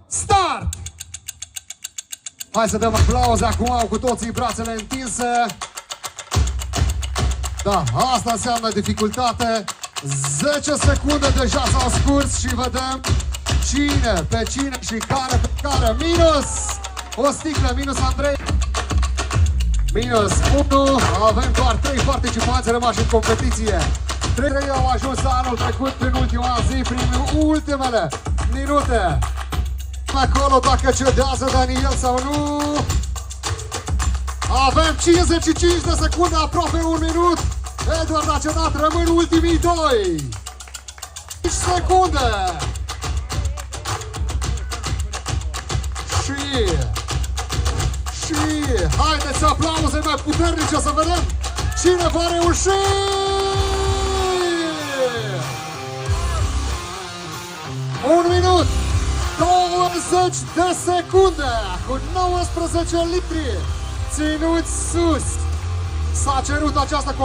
Start! Hai să dăm aplauze acum, au cu toții brațele întinse. Da, asta înseamnă dificultate. 10 secunde deja s-au scurs și vedem cine pe cine și care pe care. Minus o sticlă, minus Andrei. Minus 1. Avem doar 3 participanți rămași în competiție. 3 au ajuns anul trecut prin ultima zi, prin ultimele minute. Acolo dacă cedează Daniel sau nu. Avem 55 de secunde, aproape un minut. Edward a cedat, rămân ultimii 2. 5 secunde. Și haideți aplauze mai puternice să vedem cine va reuși. 1 minut 20 de secunde cu 19 litri ținuți sus. S-a cerut această